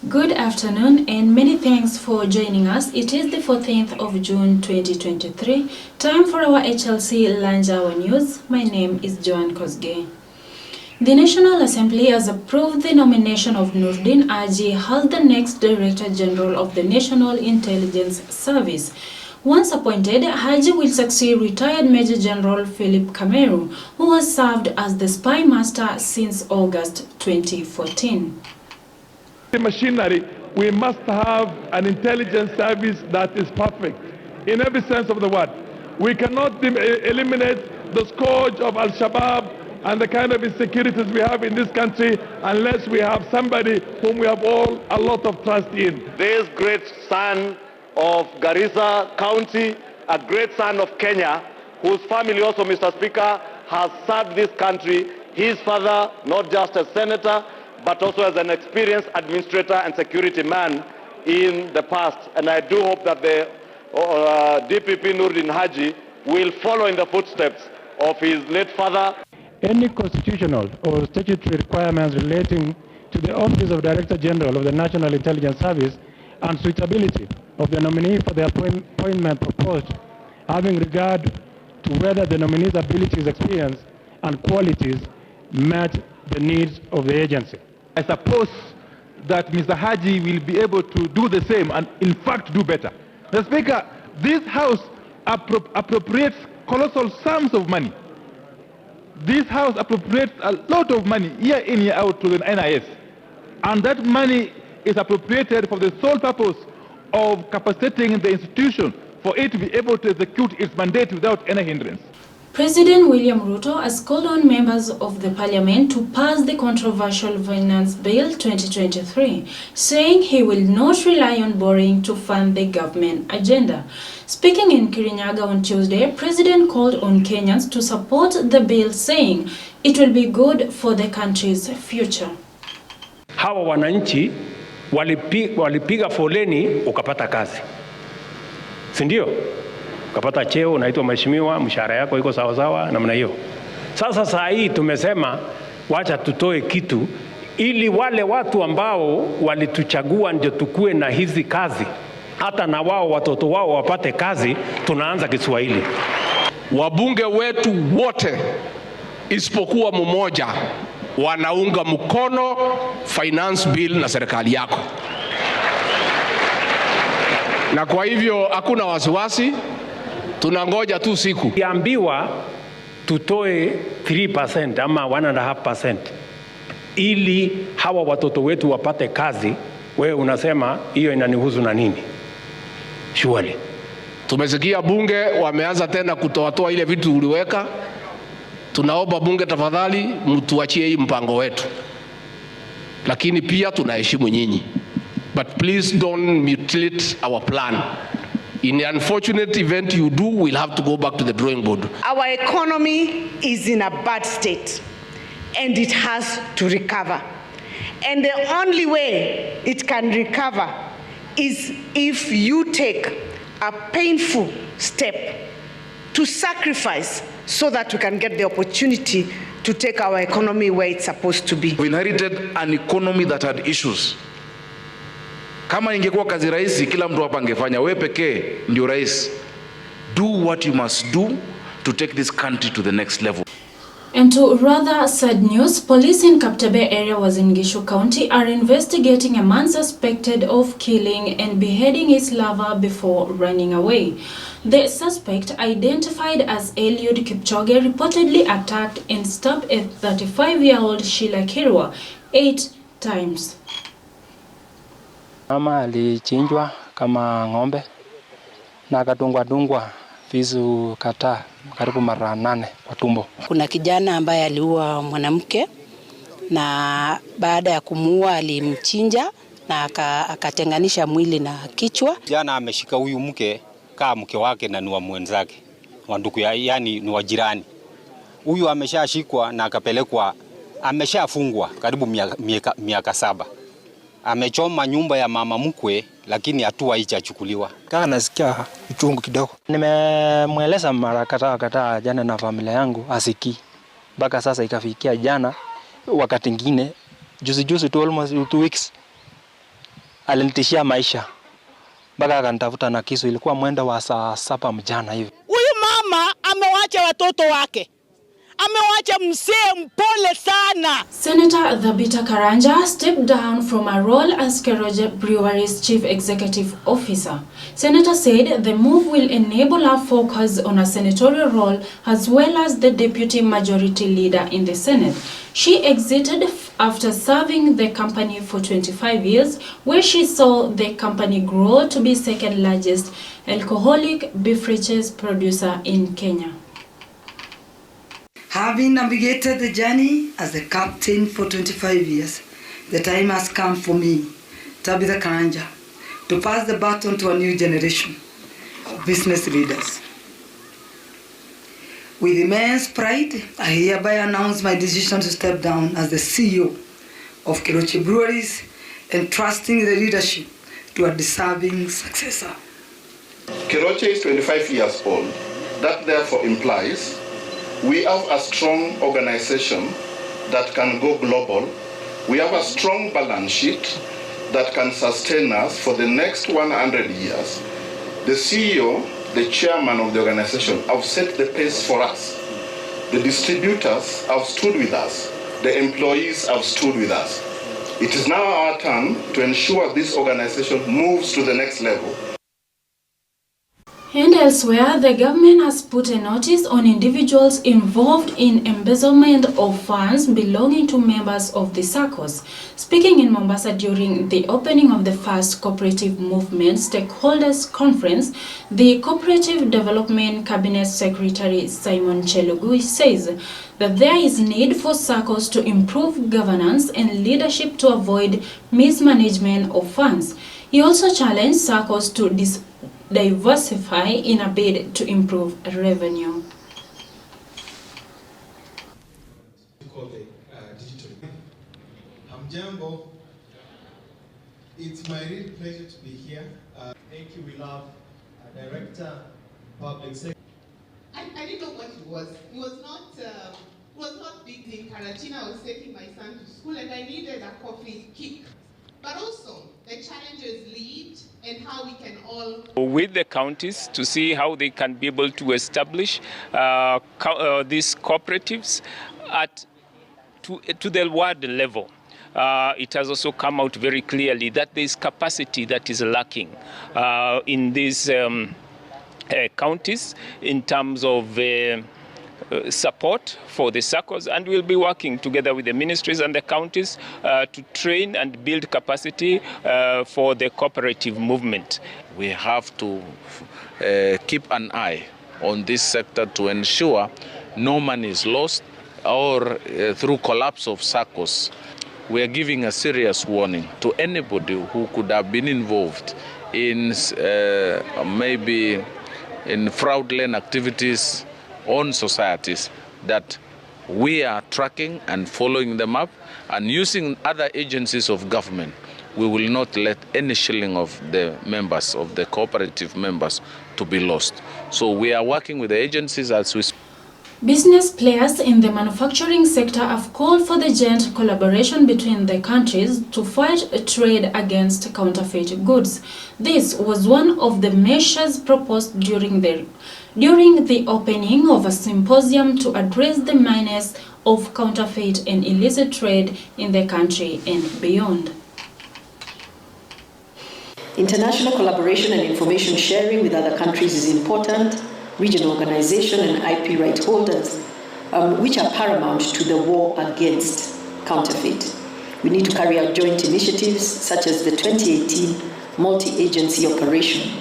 Good afternoon and many thanks for joining us. It is the 14th of June 2023. Time for our HLC Lunch Hour News. My name is Joan Kosgei. The National Assembly has approved the nomination of Noordin Haji as the next Director General of the National Intelligence Service. Once appointed, Haji will succeed retired Major General Philip Kameru, who has served as the spy master since August 2014. Machinery, we must have an intelligence service that is perfect in every sense of the word. We cannot eliminate the scourge of Al-Shabaab and the kind of insecurities we have in this country unless we have somebody whom we have all a lot of trust in. This great son of Garissa County, a great son of Kenya, whose family also, Mr. Speaker, has served this country. His father, not just a senator, but also as an experienced administrator and security man in the past. And I do hope that the DPP Noordin Haji will follow in the footsteps of his late father. Any constitutional or statutory requirements relating to the Office of Director General of the National Intelligence Service and suitability of the nominee for the appointment proposed, having regard to whether the nominee's abilities, experience, and qualities met the needs of the agency. I suppose that Mr. Haji will be able to do the same and in fact do better. Mr. Speaker, this House appropriates colossal sums of money. This House appropriates a lot of money year in, year out to the NIS. And that money is appropriated for the sole purpose of capacitating the institution for it to be able to execute its mandate without any hindrance. President William Ruto has called on members of the parliament to pass the controversial Finance Bill 2023, saying he will not rely on borrowing to fund the government agenda. Speaking in Kirinyaga on Tuesday, President called on Kenyans to support the bill, saying it will be good for the country's future. Hawa wananchi walipiga foleni ukapata kazi. Si ndio? Ukapata cheo, unaitwa mheshimiwa, mshahara yako iko sawa sawa namna hiyo. Sasa saa hii tumesema wacha tutoe kitu ili wale watu ambao walituchagua ndio tukue na hizi kazi, hata na wao watoto wao wapate kazi. Tunaanza Kiswahili. Wabunge wetu wote isipokuwa mmoja wanaunga mkono finance bill na serikali yako, na kwa hivyo hakuna wasiwasi. Tunangoja tu siku. Kiambiwa tutoe 3% ama 1.5% ili hawa watoto wetu wapate kazi. Wewe unasema hiyo inanihusu na nini? Surely. Tumesikia bunge wameanza tena kutoa ile vitu uliweka. Tunaomba bunge tafadhali mtuachie hii mpango wetu. Lakini pia tunaheshimu nyinyi. But please don't mutilate our plan. In the unfortunate event you do, we'll have to go back to the drawing board. Our economy is in a bad state and it has to recover. And the only way it can recover is if you take a painful step to sacrifice so that we can get the opportunity to take our economy where it's supposed to be. We inherited an economy that had issues. Kama ingekuwa kazi rahisi, kila mtu hapa angefanya, wewe pekee ndio rais. Do what you must do to take this country to the next level. And to rather sad news, police in Kaptebe area was in Gishu County are investigating a man suspected of killing and beheading his lover before running away. The suspect, identified as Eliud Kipchoge, reportedly attacked and stabbed a 35-year-old Sheila Kirwa 8 times. Mama alichinjwa kama ng'ombe na akadungwa visu karibu mara 8 kwa tumbo. Kuna kijana ambaye aliua mwanamke na baada ya kumuua alimchinja na akatenganisha mwili na kichwa. Jana ameshika huyu mke kama mke wake na ni wa mwenzake, wa ndugu, yani ni wa jirani. Huyu ameshashikwa na akapelekwa, ameshafungwa karibu miaka 7. Amechoma nyumba ya mama mkwe lakini hatua haijachukuliwa. Kama nasikia uchungu kidogo. Nimemweleza mara kadhaa jana na familia yangu asikii. Mpaka sasa ikafikia jana wakati mwingine juzi tu almost 2 weeks alinitishia maisha mpaka akanitafuta na kisu. Ilikuwa mwendo wa saa 7 mchana hivi. Huyu mama amewacha watoto wake, amewacha mzee mpole sana. Senator Thabita Karanja stepped down from her role as Keroge Brewery's Chief Executive Officer. Senator said the move will enable her focus on her senatorial role as well as the Deputy Majority Leader in the Senate. She exited after serving the company for 25 years, where she saw the company grow to be second largest alcoholic beverages producer in Kenya. Having navigated the journey as a captain for 25 years, the time has come for me, Thabita Karanja, to pass the baton to a new generation of business leaders. With immense pride, I hereby announce my decision to step down as the CEO of Keroge Breweries, entrusting the leadership to a deserving successor. Keroge is 25 years old. That therefore implies we have a strong organization that can go global. We have a strong balance sheet that can sustain us for the next 100 years. The CEO, the chairman of the organization, have set the pace for us. The distributors have stood with us. The employees have stood with us. It is now our turn to ensure this organization moves to the next level. And elsewhere, the government has put a notice on individuals involved in embezzlement of funds belonging to members of the SACCOs. Speaking in Mombasa during the opening of the first Cooperative Movement Stakeholders Conference, the Cooperative Development Cabinet Secretary Simon Chelugui says that there is need for SACCOs to improve governance and leadership to avoid mismanagement of funds. He also challenged SACCOs to diversify in a bid to improve revenue. Hamjambo, it's my real pleasure to be here. Thank you, we love Director, Public Sector. I didn't know what it was. It was not big thing. Karatina, I was taking my son to school and I needed a coffee kick. But also the challenges lead and how we can all with the counties to see how they can be able to establish these cooperatives to the ward level. It has also come out very clearly that there is capacity that is lacking in these counties in terms of support for the SACCOs, and we'll be working together with the ministries and the counties to train and build capacity for the cooperative movement. We have to keep an eye on this sector to ensure no money is lost or through collapse of SACCOs. We are giving a serious warning to anybody who could have been involved in maybe in fraudulent activities on societies, that we are tracking and following them up, and using other agencies of government. We will not let any shilling of the members, of the cooperative members, to be lost. So we are working with the agencies as we speak. Business players in the manufacturing sector have called for the joint collaboration between the countries to fight trade against counterfeit goods. This was one of the measures proposed during the opening of a symposium to address the menace of counterfeit and illicit trade in the country and beyond. International collaboration and information sharing with other countries is important. Regional organization and IP right holders, which are paramount to the war against counterfeit. We need to carry out joint initiatives such as the 2018 multi-agency operation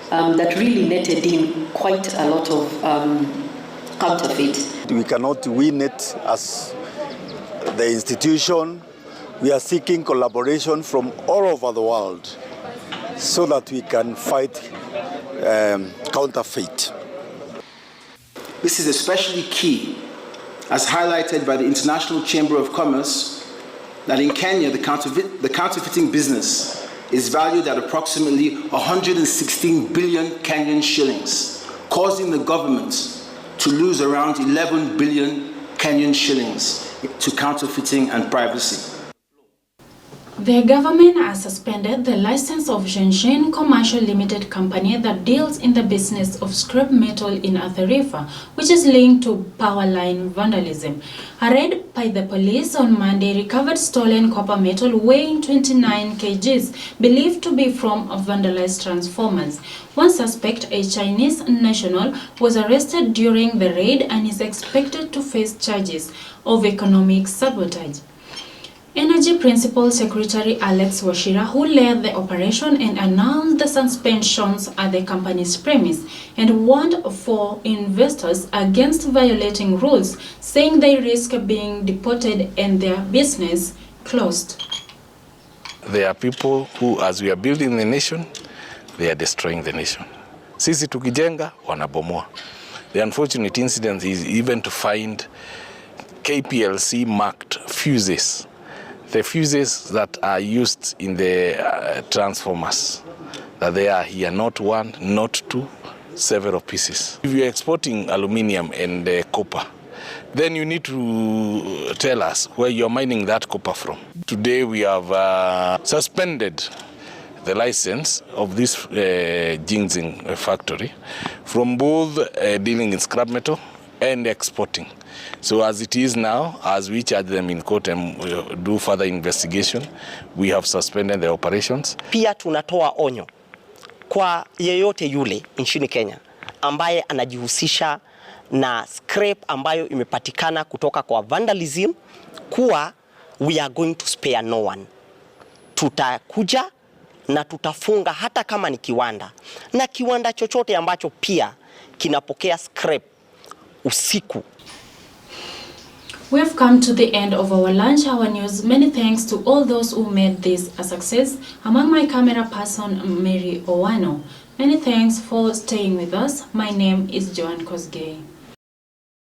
that really netted in quite a lot of counterfeit. We cannot win it as the institution. We are seeking collaboration from all over the world so that we can fight counterfeit. This is especially key, as highlighted by the International Chamber of Commerce, that in Kenya, the counterfeiting business is valued at approximately 116 billion Kenyan shillings, causing the government to lose around 11 billion Kenyan shillings to counterfeiting and piracy. The government has suspended the license of Shenzhen Commercial Limited Company that deals in the business of scrap metal in Athi River, which is linked to power line vandalism. A raid by the police on Monday recovered stolen copper metal weighing 29 kgs, believed to be from vandalized transformers. One suspect, a Chinese national, was arrested during the raid and is expected to face charges of economic sabotage. Energy Principal Secretary Alex Washira, who led the operation and announced the suspensions at the company's premise and warned for investors against violating rules, saying they risk being deported and their business closed. There are people who, as we are building the nation, they are destroying the nation. Sisi tukijenga, wanabomoa. The unfortunate incident is even to find KPLC marked fuses. The fuses that are used in the transformers, that they are here, not one, not two, several pieces. If you're exporting aluminium and copper, then you need to tell us where you're mining that copper from. Today we have suspended the license of this Jinxing factory from both dealing in scrap metal and exporting. So as it is now, as we charge them in court and do further investigation, we have suspended the operations. Pia tunatoa onyo kwa yeyote yule nchini Kenya ambaye anajihusisha na scrap ambayo imepatikana kutoka kwa vandalism, kuwa we are going to spare no one. Tutakuja na tutafunga hata kama ni kiwanda, na kiwanda chochote ambacho pia kinapokea scrap usiku. We have come to the end of our lunch hour news. Many thanks to all those who made this a success. Among my camera person, Mary Owano. Many thanks for staying with us. My name is Joan Kosgei.